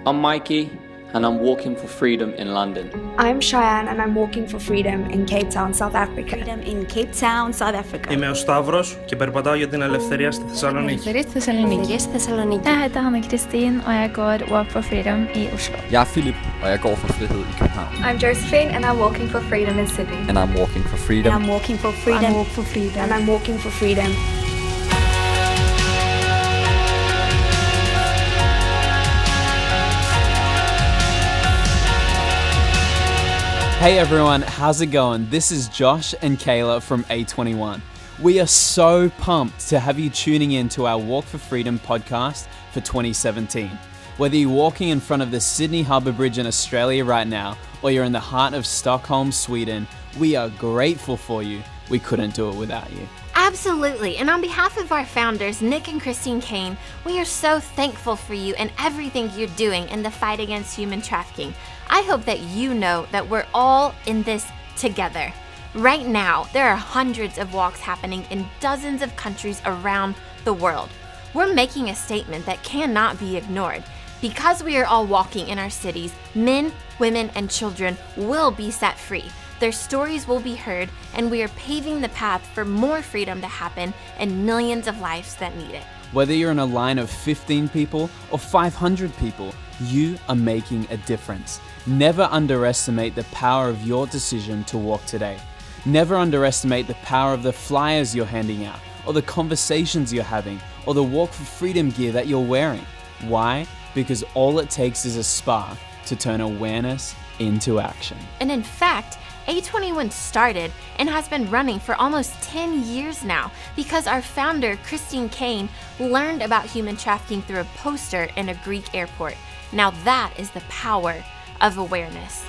I'm Mikey, and I'm walking for freedom in London. I'm Cheyenne, and I'm walking for freedom in Cape Town, South Africa. Freedom in Cape Town, South Africa. Είμαι ο Σταύρος και περπατάω για την ελευθερία στη Θεσσαλονίκη. Jeg heter Hanne-Kristin, og jeg går Walk for Freedom i Oslo. Jeg er Philip, og jeg går for frihed i København. I'm Josephine, and I'm walking for freedom in Sydney. And I'm walking for freedom. And I'm walking for freedom. I walk for freedom. And I'm walking for freedom. Hey everyone, how's it going? This is Josh and Kayla from A21. We are so pumped to have you tuning in to our Walk for Freedom podcast for 2017. Whether you're walking in front of the Sydney Harbour Bridge in Australia right now, or you're in the heart of Stockholm, Sweden, we are grateful for you. We couldn't do it without you. Absolutely, and on behalf of our founders, Nick and Christine Kane, we are so thankful for you and everything you're doing in the fight against human trafficking. I hope that you know that we're all in this together. Right now, there are hundreds of walks happening in dozens of countries around the world. We're making a statement that cannot be ignored. Because we are all walking in our cities, men, women, and children will be set free. Their stories will be heard, and we are paving the path for more freedom to happen and millions of lives that need it. Whether you're in a line of 15 people or 500 people, you are making a difference. Never underestimate the power of your decision to walk today. Never underestimate the power of the flyers you're handing out, or the conversations you're having, or the Walk for Freedom gear that you're wearing. Why? Because all it takes is a spark to turn awareness into action. And in fact, A21 started and has been running for almost 10 years now because our founder, Christine Kane, learned about human trafficking through a poster in a Greek airport. Now that is the power of awareness.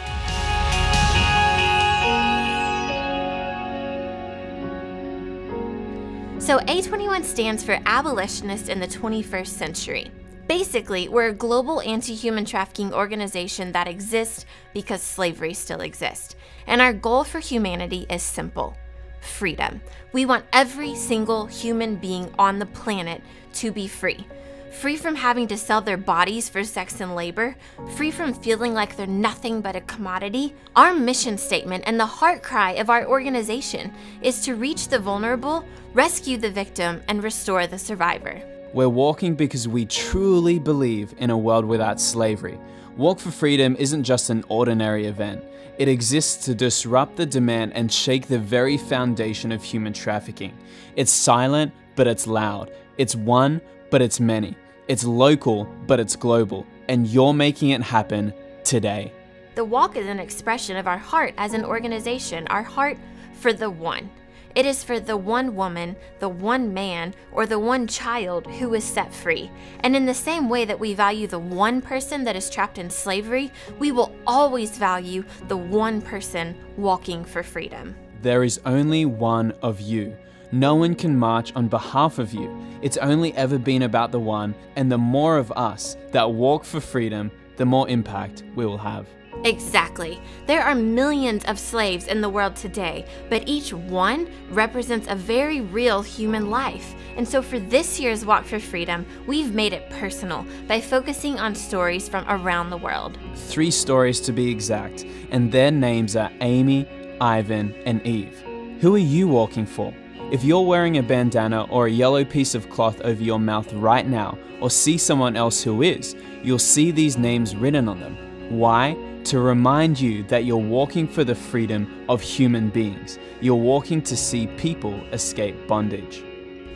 So A21 stands for Abolitionists in the 21st Century. Basically, we're a global anti-human trafficking organization that exists because slavery still exists. And our goal for humanity is simple: freedom. We want every single human being on the planet to be free. Free from having to sell their bodies for sex and labor, free from feeling like they're nothing but a commodity. Our mission statement and the heart cry of our organization is to reach the vulnerable, rescue the victim, and restore the survivor. We're walking because we truly believe in a world without slavery. Walk for Freedom isn't just an ordinary event. It exists to disrupt the demand and shake the very foundation of human trafficking. It's silent, but it's loud. It's one, but it's many. It's local, but it's global. And you're making it happen today. The walk is an expression of our heart as an organization, our heart for the one. It is for the one woman, the one man, or the one child who is set free. And in the same way that we value the one person that is trapped in slavery, we will always value the one person walking for freedom. There is only one of you. No one can march on behalf of you. It's only ever been about the one, and the more of us that walk for freedom, the more impact we will have. Exactly. There are millions of slaves in the world today, but each one represents a very real human life. And so for this year's Walk for Freedom, we've made it personal by focusing on stories from around the world. 3 stories to be exact, and their names are Amy, Ivan, and Eve. Who are you walking for? If you're wearing a bandana or a yellow piece of cloth over your mouth right now, or see someone else who is, you'll see these names written on them. Why? To remind you that you're walking for the freedom of human beings. You're walking to see people escape bondage.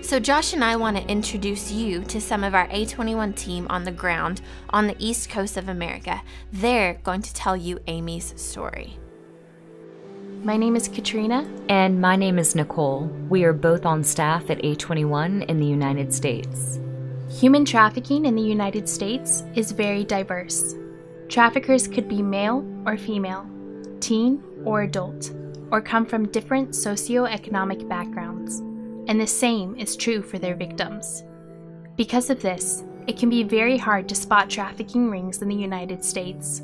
So Josh and I want to introduce you to some of our A21 team on the ground on the East Coast of America. They're going to tell you Amy's story. My name is Katrina. And my name is Nicole. We are both on staff at A21 in the United States. Human trafficking in the United States is very diverse. Traffickers could be male or female, teen or adult, or come from different socioeconomic backgrounds, and the same is true for their victims. Because of this, it can be very hard to spot trafficking rings in the United States,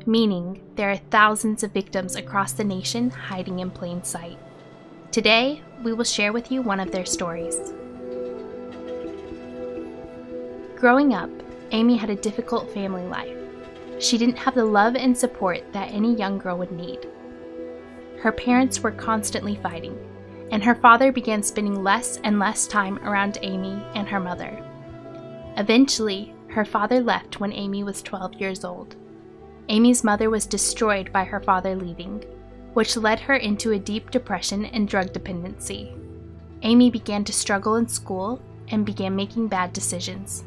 meaning there are thousands of victims across the nation hiding in plain sight. Today, we will share with you one of their stories. Growing up, Amy had a difficult family life. she didn't have the love and support that any young girl would need. Her parents were constantly fighting, and her father began spending less and less time around Amy and her mother. Eventually, her father left when Amy was 12 years old. Amy's mother was destroyed by her father leaving, which led her into a deep depression and drug dependency. Amy began to struggle in school and began making bad decisions.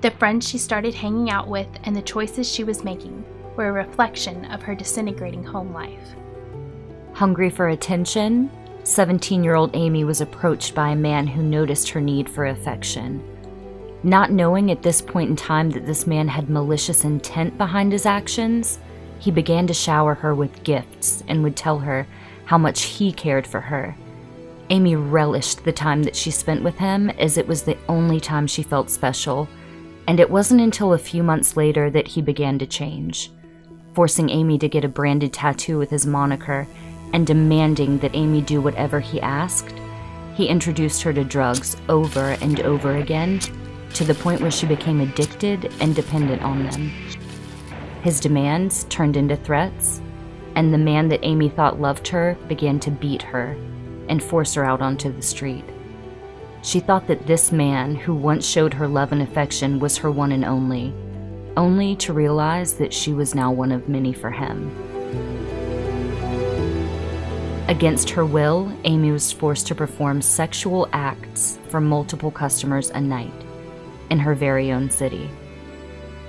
The friends she started hanging out with and the choices she was making were a reflection of her disintegrating home life. Hungry for attention, 17-year-old Amy was approached by a man who noticed her need for affection. Not knowing at this point in time that this man had malicious intent behind his actions, he began to shower her with gifts and would tell her how much he cared for her. Amy relished the time that she spent with him, as it was the only time she felt special, and it wasn't until a few months later that he began to change, forcing Amy to get a branded tattoo with his moniker and demanding that Amy do whatever he asked. He introduced her to drugs over and over again, to the point where she became addicted and dependent on them. His demands turned into threats, and the man that Amy thought loved her began to beat her and force her out onto the street. She thought that this man, who once showed her love and affection, was her one and only to realize that she was now one of many for him. Against her will, Amy was forced to perform sexual acts for multiple customers a night in her very own city,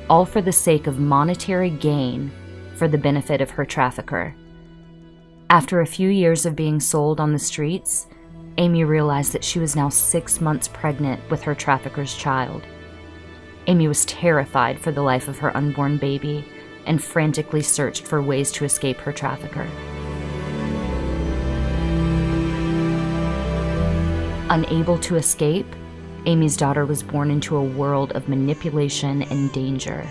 all for the sake of monetary gain for the benefit of her trafficker. After a few years of being sold on the streets, Amy realized that she was now 6 months pregnant with her trafficker's child. Amy was terrified for the life of her unborn baby and frantically searched for ways to escape her trafficker. Unable to escape, Amy's daughter was born into a world of manipulation and danger.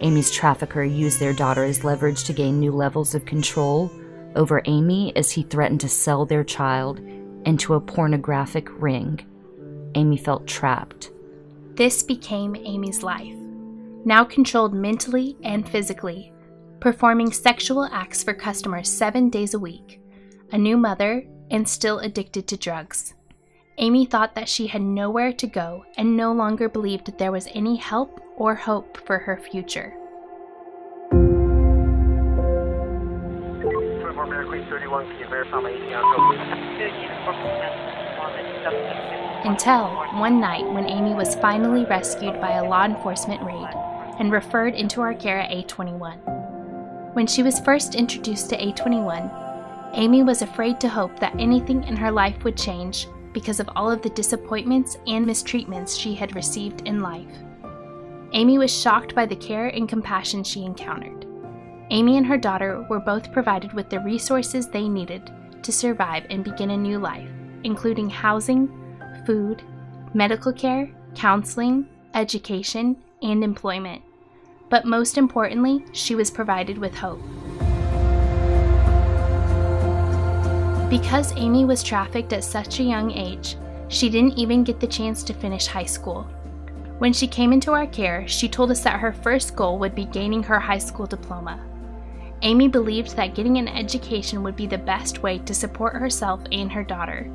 Amy's trafficker used their daughter as leverage to gain new levels of control over Amy as he threatened to sell their child into a pornographic ring. Amy felt trapped. This became Amy's life, now controlled mentally and physically, performing sexual acts for customers 7 days a week, a new mother, and still addicted to drugs. Amy thought that she had nowhere to go and no longer believed that there was any help or hope for her future. Until one night when Amy was finally rescued by a law enforcement raid and referred into our care at A21. When she was first introduced to A21, Amy was afraid to hope that anything in her life would change because of all of the disappointments and mistreatments she had received in life. Amy was shocked by the care and compassion she encountered. Amy and her daughter were both provided with the resources they needed to survive and begin a new life, including housing, food, medical care, counseling, education, and employment. But most importantly, she was provided with hope. Because Amy was trafficked at such a young age, she didn't even get the chance to finish high school. When she came into our care, she told us that her first goal would be gaining her high school diploma. Amy believed that getting an education would be the best way to support herself and her daughter,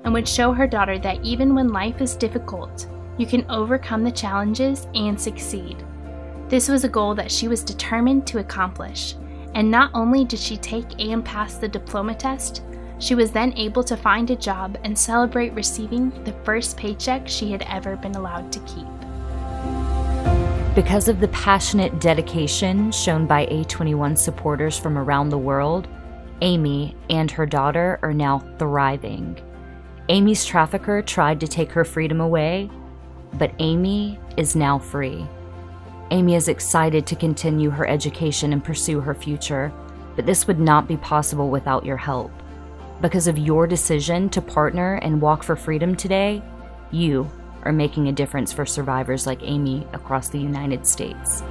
and would show her daughter that even when life is difficult, you can overcome the challenges and succeed. This was a goal that she was determined to accomplish, and not only did she take and pass the diploma test, she was then able to find a job and celebrate receiving the first paycheck she had ever been allowed to keep. Because of the passionate dedication shown by A21 supporters from around the world, Amy and her daughter are now thriving. Amy's trafficker tried to take her freedom away, but Amy is now free. Amy is excited to continue her education and pursue her future, but this would not be possible without your help. Because of your decision to partner and walk for freedom today, you are making a difference for survivors like Amy across the United States.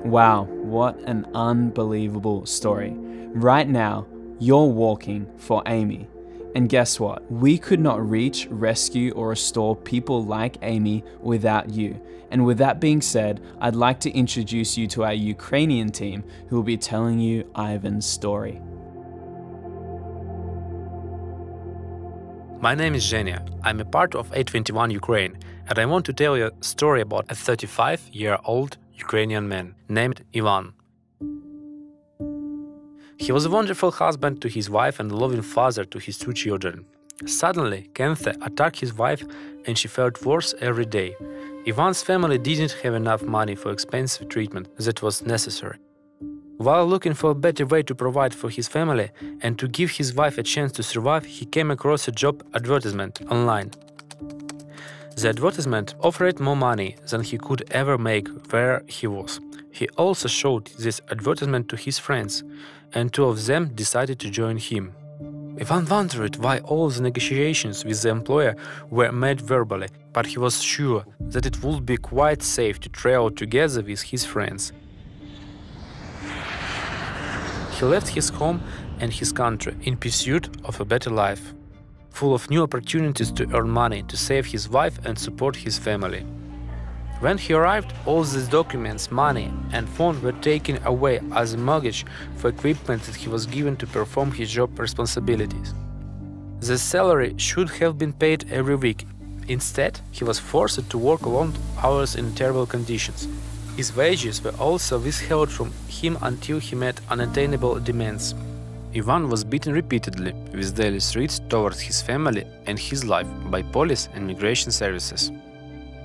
Wow, what an unbelievable story. Right now, you're walking for Amy. And guess what? We could not reach, rescue, or restore people like Amy without you. And with that being said, I'd like to introduce you to our Ukrainian team who will be telling you Ivan's story. My name is Zhenya. I'm a part of A21 Ukraine, and I want to tell you a story about a 35-year-old Ukrainian man named Ivan. He was a wonderful husband to his wife and a loving father to his 2 children. Suddenly, cancer attacked his wife and she felt worse every day. Ivan's family didn't have enough money for expensive treatment that was necessary. While looking for a better way to provide for his family and to give his wife a chance to survive, he came across a job advertisement online. The advertisement offered more money than he could ever make where he was. He also showed this advertisement to his friends, and 2 of them decided to join him. Ivan wondered why all the negotiations with the employer were made verbally, but he was sure that it would be quite safe to travel together with his friends. He left his home and his country in pursuit of a better life, full of new opportunities to earn money, to save his wife and support his family. When he arrived, all these documents, money and phone were taken away as a mortgage for equipment that he was given to perform his job responsibilities. The salary should have been paid every week. Instead, he was forced to work long hours in terrible conditions. His wages were also withheld from him until he met unattainable demands. Ivan was beaten repeatedly with daily threats towards his family and his life by police and migration services.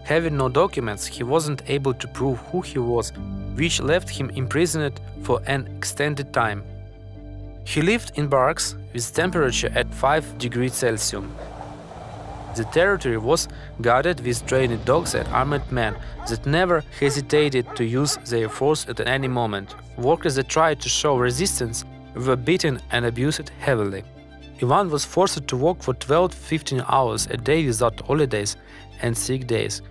Having no documents, he wasn't able to prove who he was, which left him imprisoned for an extended time. He lived in barracks with temperature at 5 degrees Celsius. The territory was guarded with trained dogs and armed men that never hesitated to use their force at any moment. Workers that tried to show resistance were beaten and abused heavily. Ivan was forced to work for 12-15 hours a day without holidays and sick days.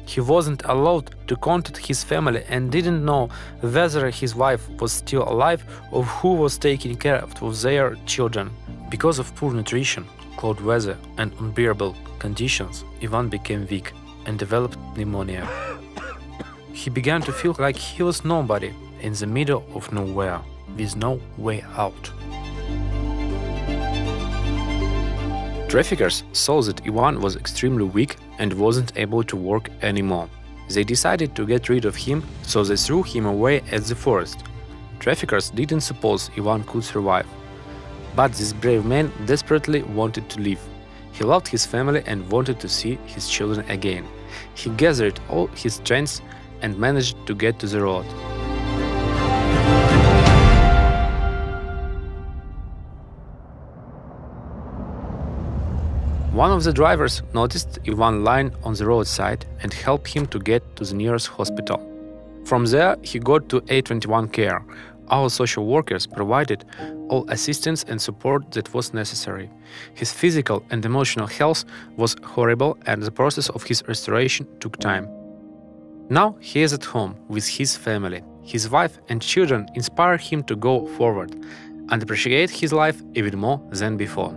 He wasn't allowed to contact his family and didn't know whether his wife was still alive or who was taking care of their children. Because of poor nutrition, cold weather and unbearable conditions, Ivan became weak and developed pneumonia. He began to feel like he was nobody in the middle of nowhere, with no way out. Traffickers saw that Ivan was extremely weak and wasn't able to work anymore. They decided to get rid of him, so they threw him away at the forest. Traffickers didn't suppose Ivan could survive. But this brave man desperately wanted to live. He loved his family and wanted to see his children again. He gathered all his strength and managed to get to the road. One of the drivers noticed Ivan lying on the roadside and helped him to get to the nearest hospital. From there, he got to A21 care. Our social workers provided all assistance and support that was necessary. His physical and emotional health was horrible and the process of his restoration took time. Now he is at home with his family. His wife and children inspire him to go forward and appreciate his life even more than before.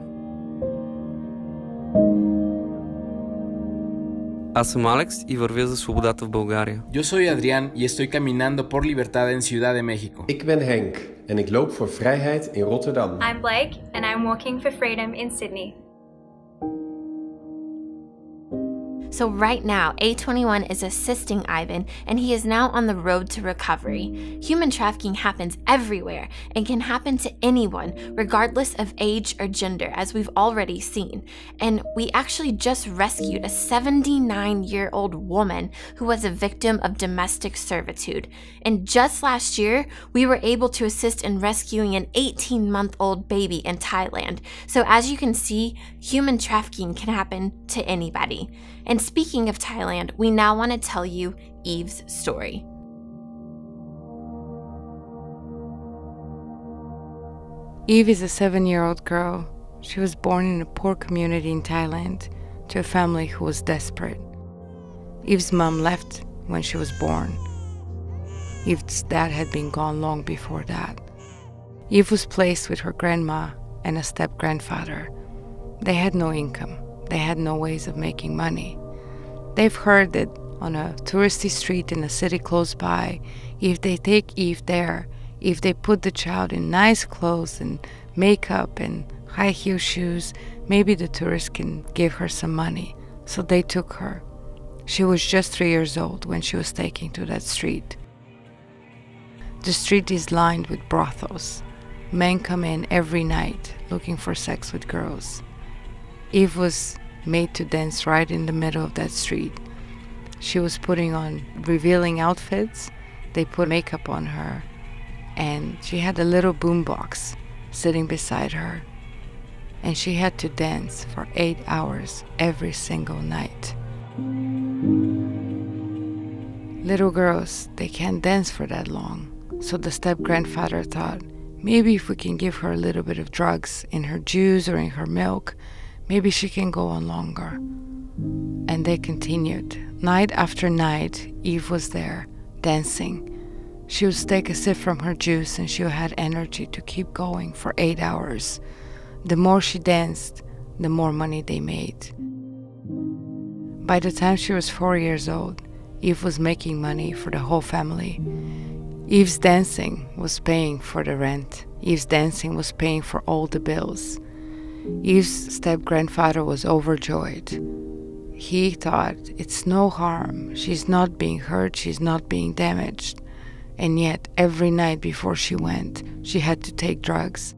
Аз съм Алекс и вървя за свободата в България. Yo soy Adrián y estoy caminando por libertad en Ciudad de México. Ik ben Henk en ik loop voor vrijheid in Rotterdam. I'm Blake and I'm walking for freedom in Sydney. So right now, A21 is assisting Ivan, and he is now on the road to recovery. Human trafficking happens everywhere and can happen to anyone, regardless of age or gender, as we've already seen. And we actually just rescued a 79-year-old woman who was a victim of domestic servitude. And just last year, we were able to assist in rescuing an 18-month-old baby in Thailand. So as you can see, human trafficking can happen to anybody. And speaking of Thailand, we now want to tell you Eve's story. Eve is a 7-year-old girl. She was born in a poor community in Thailand to a family who was desperate. Eve's mom left when she was born. Eve's dad had been gone long before that. Eve was placed with her grandma and a step-grandfather. They had no income. They had no ways of making money. They've heard that on a touristy street in a city close by, if they take Eve there, if they put the child in nice clothes and makeup and high heel shoes, maybe the tourist can give her some money. So they took her. She was just 3 years old when she was taken to that street. The street is lined with brothels. Men come in every night looking for sex with girls. Eve was made to dance right in the middle of that street. She was putting on revealing outfits. They put makeup on her, and she had a little boombox sitting beside her, and she had to dance for 8 hours every single night. Little girls, they can't dance for that long, so the step-grandfather thought, maybe if we can give her a little bit of drugs in her juice or in her milk, maybe she can go on longer. And they continued. Night after night, Eve was there, dancing. She would take a sip from her juice and she had energy to keep going for 8 hours. The more she danced, the more money they made. By the time she was 4 years old, Eve was making money for the whole family. Eve's dancing was paying for the rent. Eve's dancing was paying for all the bills. Eve's step-grandfather was overjoyed. He thought, it's no harm. She's not being hurt. She's not being damaged. And yet, every night before she went, she had to take drugs.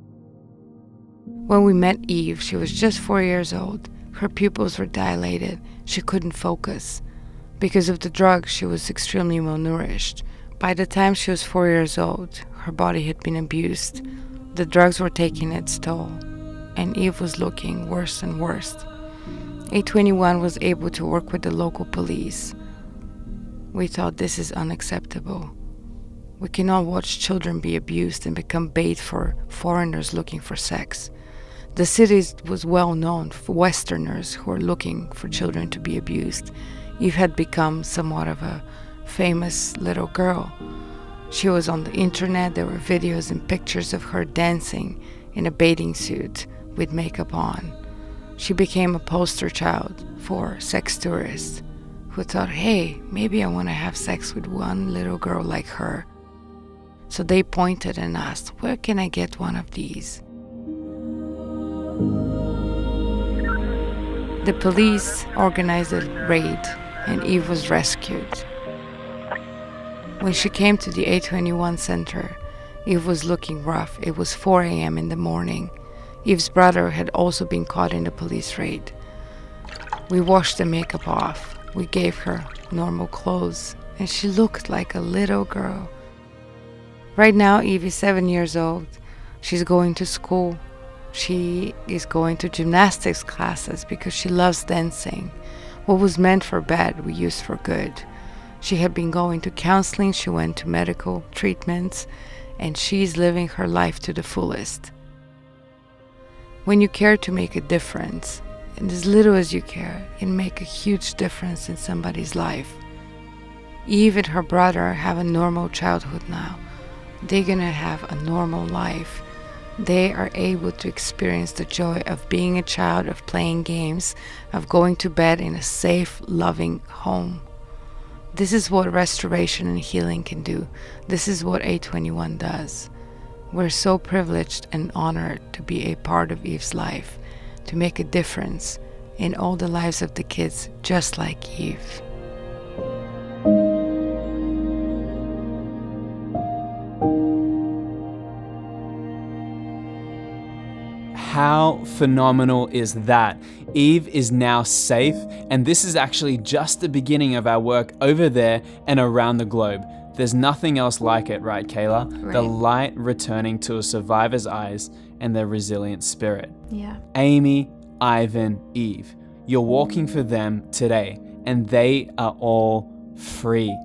When we met Eve, she was just 4 years old. Her pupils were dilated. She couldn't focus. Because of the drugs, she was extremely malnourished. By the time she was 4 years old, her body had been abused. The drugs were taking its toll, and Eve was looking worse and worse. 821 was able to work with the local police. We thought this is unacceptable. We cannot watch children be abused and become bait for foreigners looking for sex. The city was well known for Westerners who were looking for children to be abused. Eve had become somewhat of a famous little girl. She was on the internet. There were videos and pictures of her dancing in a bathing suit with makeup on. She became a poster child for sex tourists who thought, hey, maybe I want to have sex with one little girl like her. So they pointed and asked, where can I get one of these? The police organized a raid and Eve was rescued. When she came to the 821 center, Eve was looking rough. It was 4 a.m. in the morning. Eve's brother had also been caught in the police raid. We washed the makeup off. We gave her normal clothes, and she looked like a little girl. Right now, Eve is 7 years old. She's going to school. She is going to gymnastics classes because she loves dancing. What was meant for bad, we used for good. She had been going to counseling, she went to medical treatments, and she's living her life to the fullest. When you care to make a difference, and as little as you care, it make a huge difference in somebody's life. Eve and her brother have a normal childhood now. They're gonna have a normal life. They are able to experience the joy of being a child, of playing games, of going to bed in a safe, loving home. This is what restoration and healing can do. This is what 821 does. We're so privileged and honored to be a part of Eve's life, to make a difference in all the lives of the kids just like Eve. How phenomenal is that? Eve is now safe, and this is actually just the beginning of our work over there and around the globe. There's nothing else like it, right, Kayla? Right. The light returning to a survivor's eyes and their resilient spirit. Yeah. Amy, Ivan, Eve, you're walking for them today, and they are all free.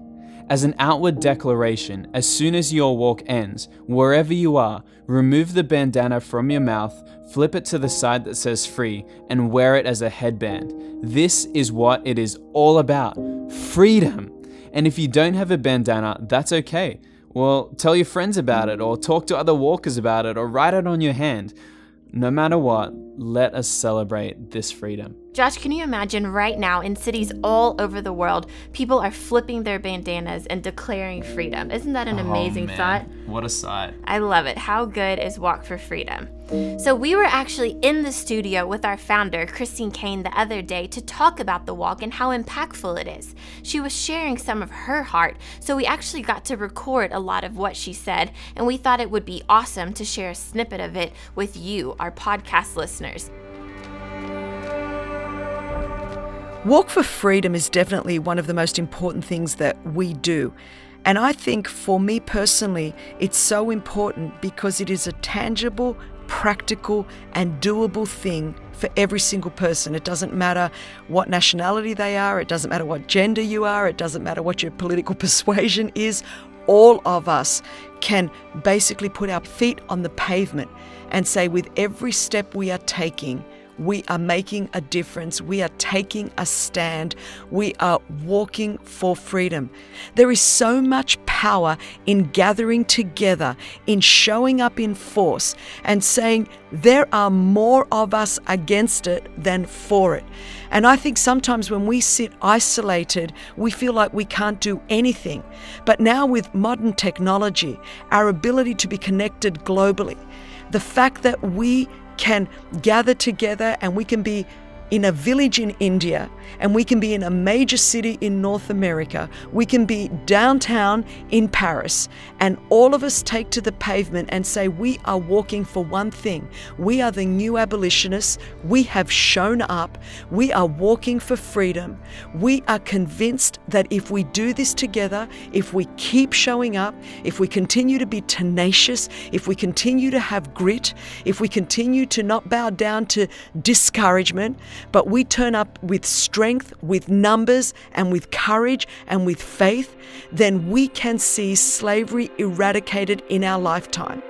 As an outward declaration, as soon as your walk ends, wherever you are, remove the bandana from your mouth, flip it to the side that says free, and wear it as a headband. This is what it is all about, freedom. And if you don't have a bandana, that's okay. Well, tell your friends about it, or talk to other walkers about it, or write it on your hand. no matter what, let us celebrate this freedom. Josh, can you imagine right now in cities all over the world, people are flipping their bandanas and declaring freedom? Isn't that an amazing thought? What a sight. I love it. How good is Walk for Freedom? So we were actually in the studio with our founder, Christine Kane, the other day to talk about the walk and how impactful it is. She was sharing some of her heart, so we actually got to record a lot of what she said, and we thought it would be awesome to share a snippet of it with you, our podcast listeners. Walk for Freedom is definitely one of the most important things that we do. And I think for me personally, it's so important because it is a tangible, practical, and doable thing for every single person. It doesn't matter what nationality they are, it doesn't matter what gender you are, it doesn't matter what your political persuasion is. All of us can basically put our feet on the pavement and say, with every step we are taking, we are making a difference. We are taking a stand. We are walking for freedom. There is so much power in gathering together, in showing up in force and saying there are more of us against it than for it. And I think sometimes when we sit isolated, we feel like we can't do anything. But now with modern technology, our ability to be connected globally, the fact that we can gather together and we can be in a village in India and we can be in a major city in North America, we can be downtown in Paris, and all of us take to the pavement and say we are walking for one thing. We are the new abolitionists. We have shown up. We are walking for freedom. We are convinced that if we do this together, if we keep showing up, if we continue to be tenacious, if we continue to have grit, if we continue to not bow down to discouragement, but we turn up with strength, with numbers, and with courage, and with faith, then we can see slavery eradicated in our lifetime.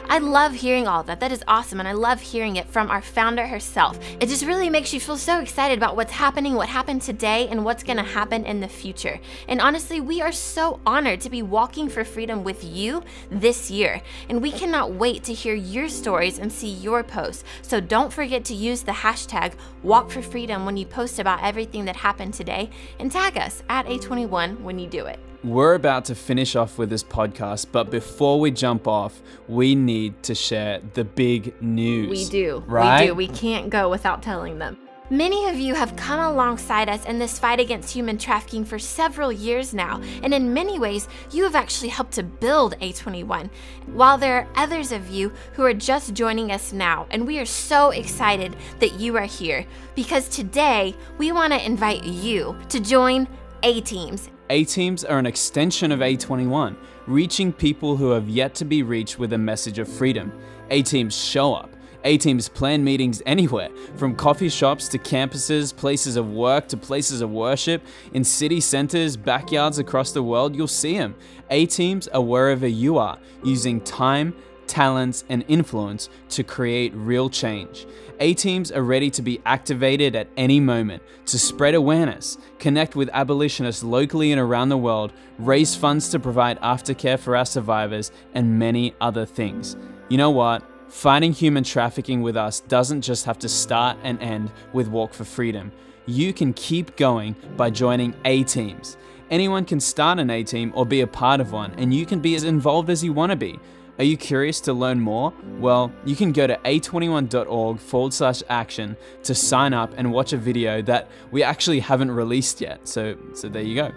I love hearing all that. That is awesome, and I love hearing it from our founder herself. It just really makes you feel so excited about what's happening, what happened today, and what's going to happen in the future. And honestly, we are so honored to be walking for freedom with you this year, and we cannot wait to hear your stories and see your posts. So don't forget to use the hashtag #WalkForFreedom when you post about everything that happened today, and tag us at A21 when you do it. We're about to finish off with this podcast, but before we jump off, we need to share the big news. We do. Right? We do. We can't go without telling them. Many of you have come alongside us in this fight against human trafficking for several years now, and in many ways, you have actually helped to build A21, while there are others of you who are just joining us now, and we are so excited that you are here, because today, we want to invite you to join A-Teams. A-Teams are an extension of A21, reaching people who have yet to be reached with a message of freedom. A-Teams show up. A-Teams plan meetings anywhere, from coffee shops to campuses, places of work to places of worship, in city centers, backyards across the world, you'll see them. A-Teams are wherever you are, using time, talents, and influence to create real change. A-Teams are ready to be activated at any moment to spread awareness, connect with abolitionists locally and around the world, raise funds to provide aftercare for our survivors, and many other things. You know what? Fighting human trafficking with us doesn't just have to start and end with Walk for Freedom. You can keep going by joining A-Teams. Anyone can start an A-Team or be a part of one, and you can be as involved as you want to be. Are you curious to learn more? Well, you can go to a21.org/action to sign up and watch a video that we actually haven't released yet. So there you go.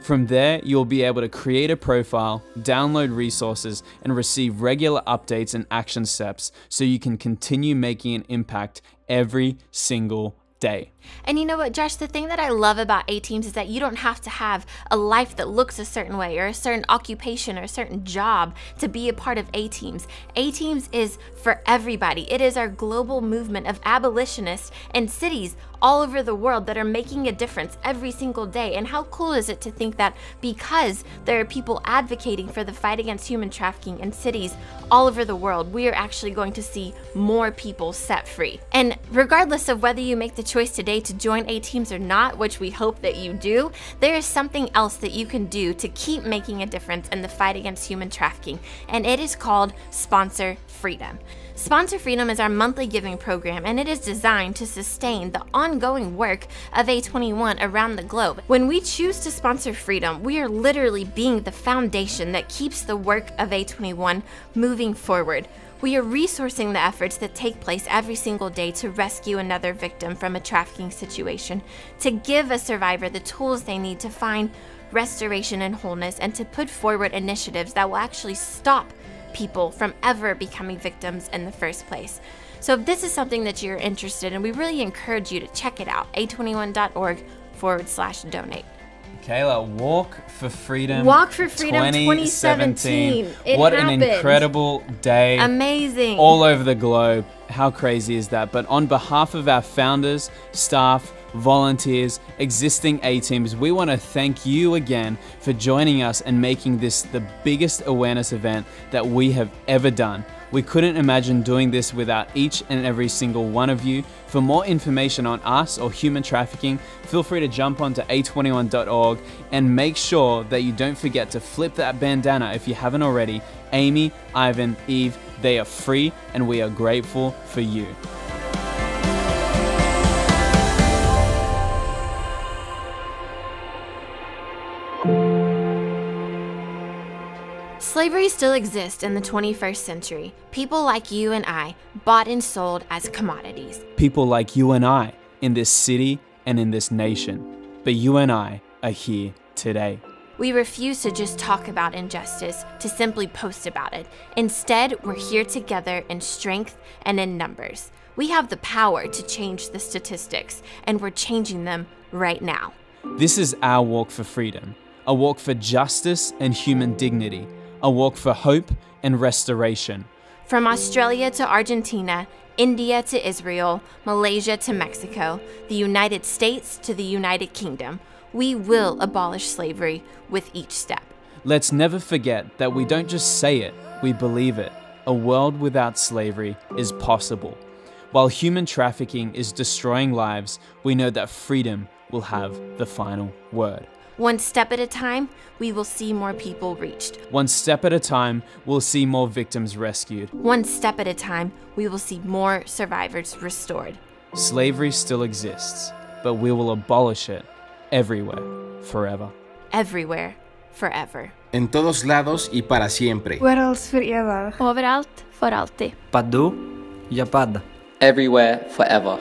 From there, you'll be able to create a profile, download resources, and receive regular updates and action steps so you can continue making an impact every single day. And you know what, Josh, the thing that I love about A-Teams is that you don't have to have a life that looks a certain way or a certain occupation or a certain job to be a part of A-Teams. A-Teams is for everybody. It is our global movement of abolitionists and cities all over the world that are making a difference every single day. And how cool is it to think that because there are people advocating for the fight against human trafficking in cities all over the world, we are actually going to see more people set free. And regardless of whether you make the choice today today to join A-teams or not, which we hope that you do, there is something else that you can do to keep making a difference in the fight against human trafficking, and it is called Sponsor Freedom. Sponsor Freedom is our monthly giving program, and it is designed to sustain the ongoing work of A21 around the globe. When we choose to sponsor freedom, we are literally being the foundation that keeps the work of A21 moving forward. We are resourcing the efforts that take place every single day to rescue another victim from a trafficking situation, to give a survivor the tools they need to find restoration and wholeness, and to put forward initiatives that will actually stop people from ever becoming victims in the first place. So if this is something that you're interested in, we really encourage you to check it out, a21.org/donate. Kayla, Walk for Freedom. Walk for Freedom 2017. What an incredible day. Amazing. All over the globe. How crazy is that? But on behalf of our founders, staff, volunteers, existing A-teams, we want to thank you again for joining us and making this the biggest awareness event that we have ever done. We couldn't imagine doing this without each and every single one of you. For more information on us or human trafficking, feel free to jump onto a21.org and make sure that you don't forget to flip that bandana if you haven't already. Amy, Ivan, Eve, they are free and we are grateful for you. Slavery still exists in the 21st century. People like you and I, bought and sold as commodities. People like you and I in this city and in this nation. But you and I are here today. We refuse to just talk about injustice, to simply post about it. Instead, we're here together in strength and in numbers. We have the power to change the statistics, and we're changing them right now. This is our walk for freedom, a walk for justice and human dignity, a walk for hope and restoration. From Australia to Argentina, India to Israel, Malaysia to Mexico, the United States to the United Kingdom, we will abolish slavery with each step. Let's never forget that we don't just say it, we believe it. A world without slavery is possible. While human trafficking is destroying lives, we know that freedom will have the final word. One step at a time, we will see more people reached. One step at a time, we'll see more victims rescued. One step at a time, we will see more survivors restored. Slavery still exists, but we will abolish it everywhere, forever. Everywhere, forever. En todos lados y para siempre. Overalt, for alltid. Padu, Japad. Everywhere, forever.